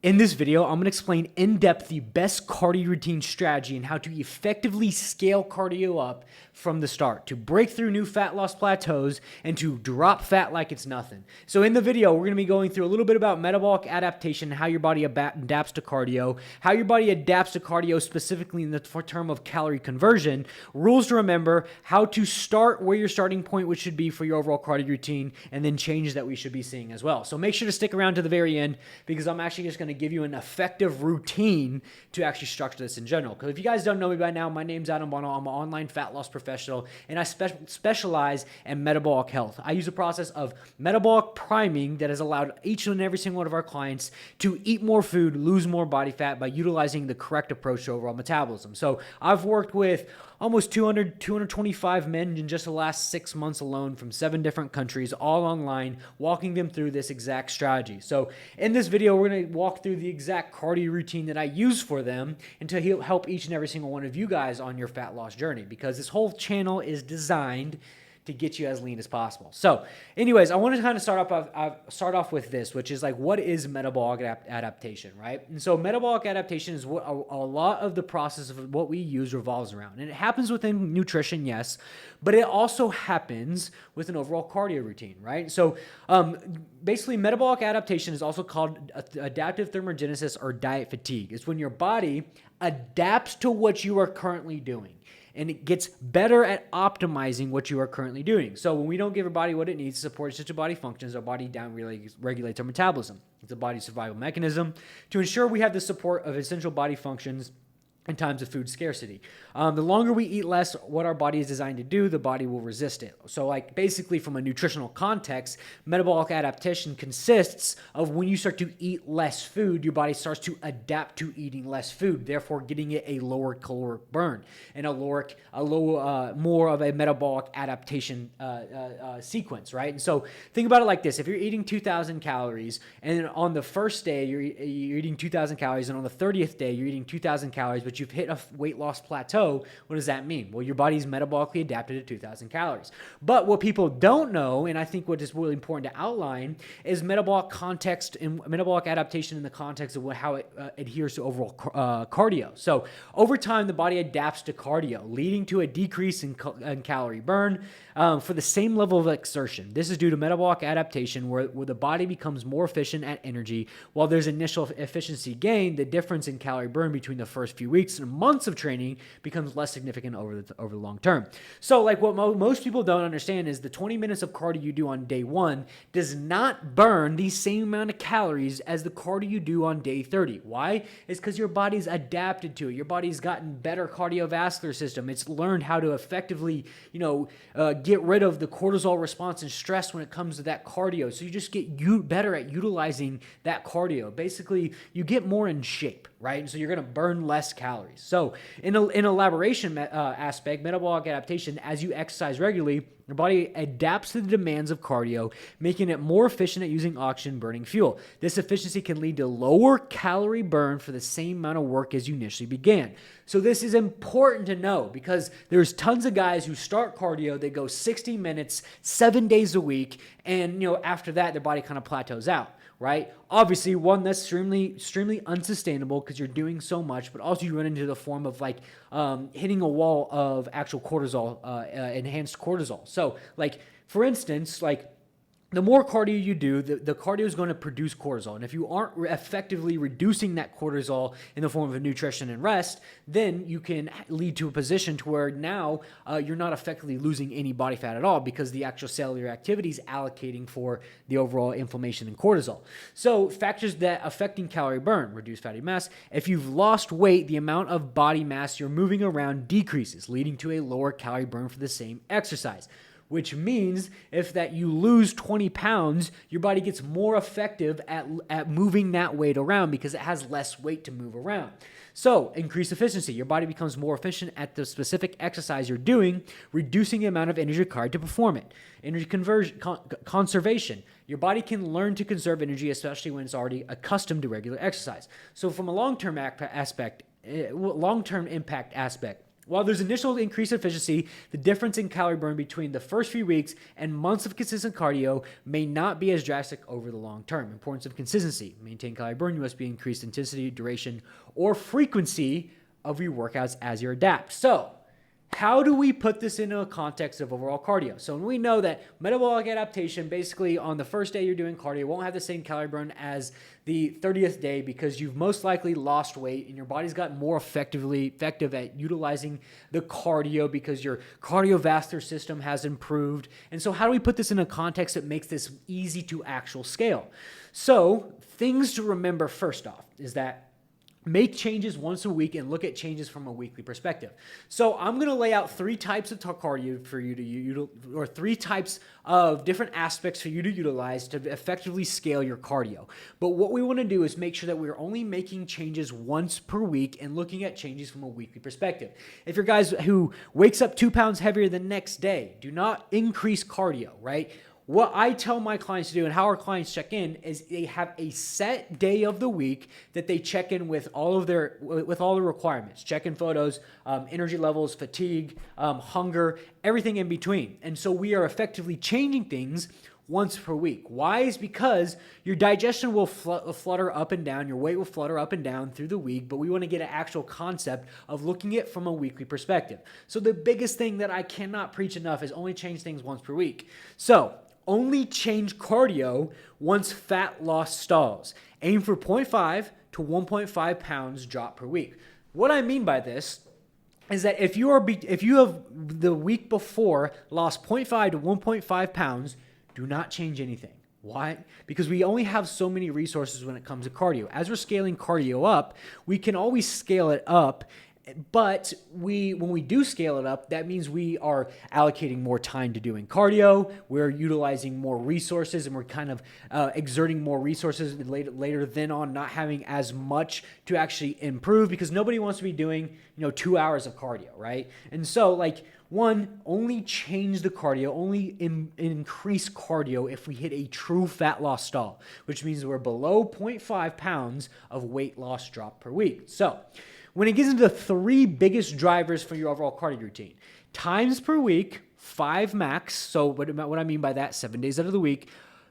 In this video, I'm going to explain in depth the best cardio routine strategy and how to effectively scale cardio up from the start to break through new fat loss plateaus and to drop fat like it's nothing. So in the video, we're going to be going through a little bit about metabolic adaptation, how your body adapts to cardio, how your body adapts to cardio specifically in the term of calorie conversion, rules to remember, how to start where your starting point which should be for your overall cardio routine, and then changes that we should be seeing as well. So make sure to stick around to the very end because I'm actually just going to give you an effective routine to actually structure this in general. Because if you guys don't know me by now, my name's Adam Bono. I'm an online fat loss professional, and I specialize in metabolic health. I use a process of metabolic priming that has allowed each and every single one of our clients to eat more food, lose more body fat by utilizing the correct approach to overall metabolism. So I've worked with almost 225 men in just the last 6 months alone from 7 different countries, all online, walking them through this exact strategy. So in this video, we're going to walk through the exact cardio routine that I use for them and to help each and every single one of you guys on your fat loss journey, because this whole channel is designed to get you as lean as possible. So anyways, I want to kind of start off with this, which is like, what is metabolic adaptation, right? And so metabolic adaptation is what a lot of the process of what we use revolves around. And it happens within nutrition, yes, but it also happens with an overall cardio routine, right? So basically metabolic adaptation is also called adaptive thermogenesis or diet fatigue. It's when your body adapts to what you are currently doing, and it gets better at optimizing what you are currently doing. So when we don't give our body what it needs to support such a body functions, our body down really regulates our metabolism. It's a body's survival mechanism to ensure we have the support of essential body functions in times of food scarcity. The longer we eat less, what our body is designed to do, the body will resist it. So like basically from a nutritional context, metabolic adaptation consists of when you start to eat less food, your body starts to adapt to eating less food, therefore getting it a lower caloric burn and more of a metabolic adaptation sequence, right? And so think about it like this. If you're eating 2,000 calories and on the first day you're eating 2,000 calories and on the 30th day you're eating 2,000 calories, but you've hit a weight loss plateau, what does that mean? Well, your body's metabolically adapted to 2,000 calories. But what people don't know, and I think what is really important to outline, is metabolic context and metabolic adaptation in the context of how it adheres to overall cardio. So over time, the body adapts to cardio, leading to a decrease in calorie burn for the same level of exertion. This is due to metabolic adaptation where the body becomes more efficient at energy. While there's initial efficiency gain, the difference in calorie burn between the first few weeks and months of training becomes less significant over the long term. So like what most people don't understand is the 20 minutes of cardio you do on day 1 does not burn the same amount of calories as the cardio you do on day 30. Why? It's because your body's adapted to it. Your body's gotten better cardiovascular system. It's learned how to effectively, get rid of the cortisol response and stress when it comes to that cardio. So you just get better at utilizing that cardio. Basically, you get more in shape, right? So you're going to burn less calories. So in elaboration aspect, metabolic adaptation, as you exercise regularly, your body adapts to the demands of cardio, making it more efficient at using oxygen burning fuel. This efficiency can lead to lower calorie burn for the same amount of work as you initially began. So this is important to know because there's tons of guys who start cardio, they go 60 minutes, 7 days a week, and after that, their body kind of plateaus out. Right? Obviously, one, that's extremely unsustainable because you're doing so much, but also you run into the form of like hitting a wall of actual cortisol, enhanced cortisol. So like, for instance, like the more cardio you do, the cardio is going to produce cortisol. And if you aren't effectively reducing that cortisol in the form of nutrition and rest, then you can lead to a position to where now you're not effectively losing any body fat at all because the actual cellular activity is allocating for the overall inflammation and cortisol. So factors that affecting calorie burn: reduced fatty mass. If you've lost weight, the amount of body mass you're moving around decreases, leading to a lower calorie burn for the same exercise. Which means if that you lose 20 pounds, your body gets more effective at moving that weight around because it has less weight to move around. So increased efficiency. Your body becomes more efficient at the specific exercise you're doing, reducing the amount of energy required to perform it. Energy conservation. Your body can learn to conserve energy, especially when it's already accustomed to regular exercise. So from a long-term impact aspect, While there's initial increased efficiency, the difference in calorie burn between the first few weeks and months of consistent cardio may not be as drastic over the long term. Importance of consistency. Maintain calorie burn, you must be increased intensity, duration, or frequency of your workouts as you adapt. So, how do we put this into a context of overall cardio? So we know that metabolic adaptation, basically on the first day you're doing cardio, won't have the same calorie burn as the 30th day because you've most likely lost weight and your body's gotten more effective at utilizing the cardio because your cardiovascular system has improved. And so how do we put this in a context that makes this easy to actual scale? So things to remember first off is that make changes once a week and look at changes from a weekly perspective. So I'm going to lay out 3 types of cardio for you to utilize, or 3 types of different aspects for you to utilize to effectively scale your cardio. But what we want to do is make sure that we're only making changes once per week and looking at changes from a weekly perspective. If you're guys who wakes up 2 pounds heavier the next day, do not increase cardio, right? What I tell my clients to do and how our clients check in is they have a set day of the week that they check in with all the requirements, check-in photos, energy levels, fatigue, hunger, everything in between. And so we are effectively changing things once per week. Why? Is because your digestion will flutter up and down, your weight will flutter up and down through the week, but we want to get an actual concept of looking at it from a weekly perspective. So the biggest thing that I cannot preach enough is only change things once per week. So only change cardio once fat loss stalls. Aim for 0.5 to 1.5 pounds drop per week. What I mean by this is that if you have the week before lost 0.5 to 1.5 pounds, do not change anything. Why? Because we only have so many resources when it comes to cardio. As we're scaling cardio up, we can always scale it up. But when we do scale it up, that means we are allocating more time to doing cardio. We're utilizing more resources, and we're kind of exerting more resources later then on, not having as much to actually improve because nobody wants to be doing 2 hours of cardio, right? And so only change the cardio, only increase cardio if we hit a true fat loss stall, which means we're below 0.5 pounds of weight loss drop per week. So when it gets into the 3 biggest drivers for your overall cardio routine, times per week, 5 max. So what I mean by that, 7 days out of the week,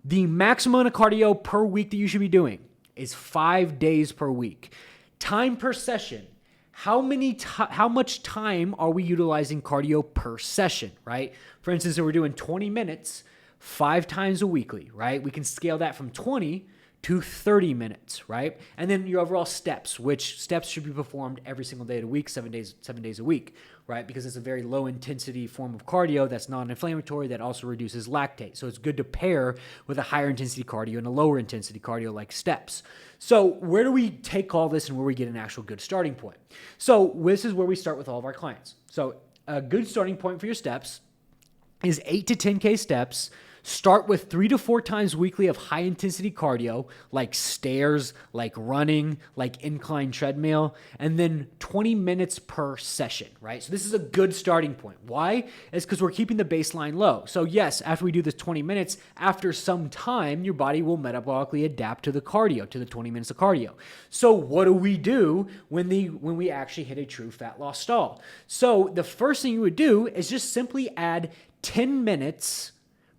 the maximum amount of cardio per week that you should be doing is 5 days per week. Time per session. How much time are we utilizing cardio per session, right? For instance, if we're doing 20 minutes, 5 times a weekly, right? We can scale that from 20 to 30 minutes, right? And then your overall steps, which steps should be performed every single day of the week, 7 days a week, right? Because it's a very low intensity form of cardio that's non-inflammatory that also reduces lactate. So it's good to pair with a higher intensity cardio and a lower intensity cardio like steps. So where do we take all this and where we get an actual good starting point? So this is where we start with all of our clients. So a good starting point for your steps is 8 to 10K steps. Start with 3 to 4 times weekly of high intensity cardio, like stairs, like running, like incline treadmill, and then 20 minutes per session, right? So this is a good starting point. Why? It's because we're keeping the baseline low. So yes, after we do this 20 minutes, after some time, your body will metabolically adapt to the cardio, to the 20 minutes of cardio. So what do we do when we actually hit a true fat loss stall? So the first thing you would do is just simply add 10 minutes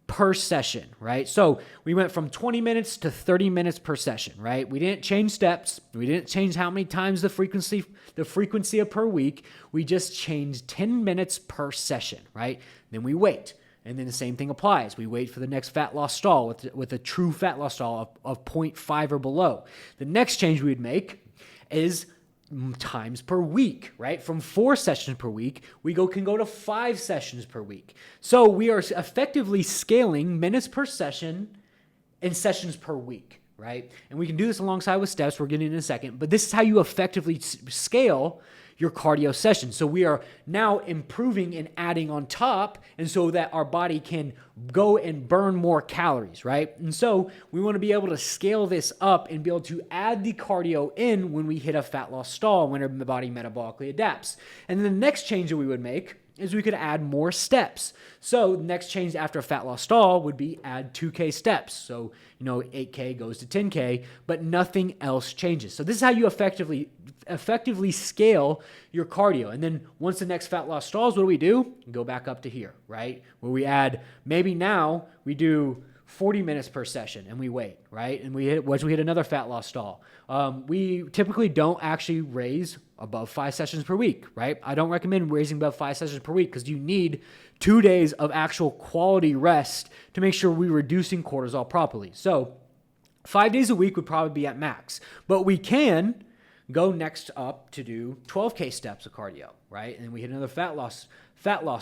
per session, right? So we went from 20 minutes to 30 minutes per session, right? We didn't change steps. We didn't change how many times the frequency of per week. We just changed 10 minutes per session, right? Then we wait. And then the same thing applies. We wait for the next fat loss stall with a true fat loss stall of 0.5 or below. The next change we would make is times per week, right? From 4 sessions per week, we can go to 5 sessions per week. So we are effectively scaling minutes per session and sessions per week, right? And we can do this alongside with steps. We're getting in a second, but this is how you effectively scale your cardio session. So we are now improving and adding on top, and so that our body can go and burn more calories, right? And so we want to be able to scale this up and be able to add the cardio in when we hit a fat loss stall, when our body metabolically adapts. And then the next change that we would make is we could add more steps. So the next change after a fat loss stall would be add 2K steps. So, 8K goes to 10K, but nothing else changes. So this is how you effectively effectively scale your cardio. And then once the next fat loss stalls, what do? Go back up to here, right? Where we add, maybe now we do 40 minutes per session and we wait, right? And once we hit another fat loss stall. We typically don't actually raise above 5 sessions per week, right? I don't recommend raising above 5 sessions per week because you need 2 days of actual quality rest to make sure we're reducing cortisol properly. So 5 days a week would probably be at max, but we can go next up to do 12K steps of cardio, right? And we hit another fat loss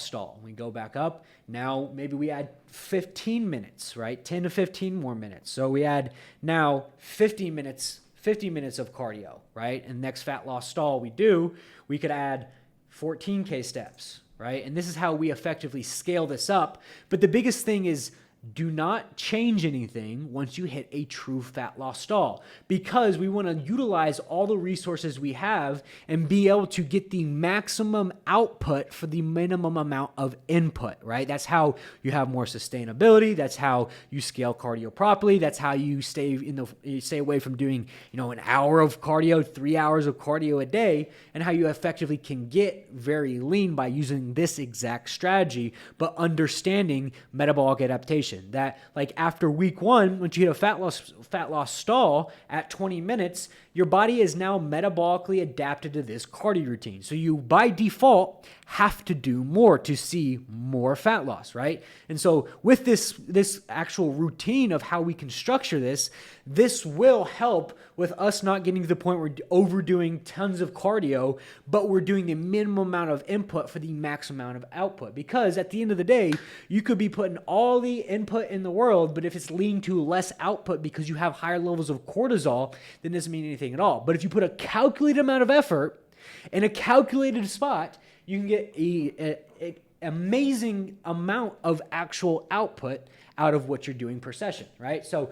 stall. We go back up. Now maybe we add 15 minutes, right? 10 to 15 more minutes. So we add now 50 minutes of cardio, right? And next fat loss stall we could add 14K steps, right? And this is how we effectively scale this up. But the biggest thing is, do not change anything once you hit a true fat loss stall, because we want to utilize all the resources we have and be able to get the maximum output for the minimum amount of input, right? That's how you have more sustainability. That's how you scale cardio properly. That's how you stay away from doing, an hour of cardio, 3 hours of cardio a day, and how you effectively can get very lean by using this exact strategy, but understanding metabolic adaptation. That like after week 1, once you hit a fat loss stall at 20 minutes, your body is now metabolically adapted to this cardio routine. So you by default have to do more to see more fat loss, right? And so with this actual routine of how we can structure this will help with us not getting to the point where we're overdoing tons of cardio, but we're doing the minimum amount of input for the max amount of output. Because at the end of the day, you could be putting all the input in the world, but if it's leading to less output because you have higher levels of cortisol, then it doesn't mean anything at all. But if you put a calculated amount of effort in a calculated spot, you can get an amazing amount of actual output out of what you're doing per session, right? So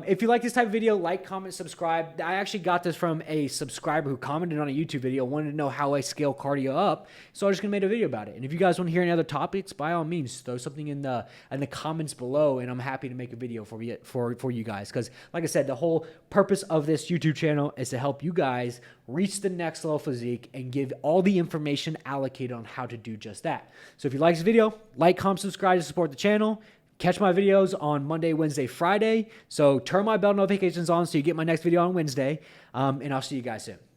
if you like this type of video, like, comment, subscribe. I actually got this from a subscriber who commented on a YouTube video, wanted to know how I scale cardio up. So I just made a video about it. And if you guys want to hear any other topics, by all means, throw something in the comments below, and I'm happy to make a video for you guys. Because like I said, the whole purpose of this YouTube channel is to help you guys reach the next level physique and give all the information allocated on how to do just that. So if you like this video, like, comment, subscribe to support the channel. Catch my videos on Monday, Wednesday, Friday. So turn my bell notifications on so you get my next video on Wednesday. And I'll see you guys soon.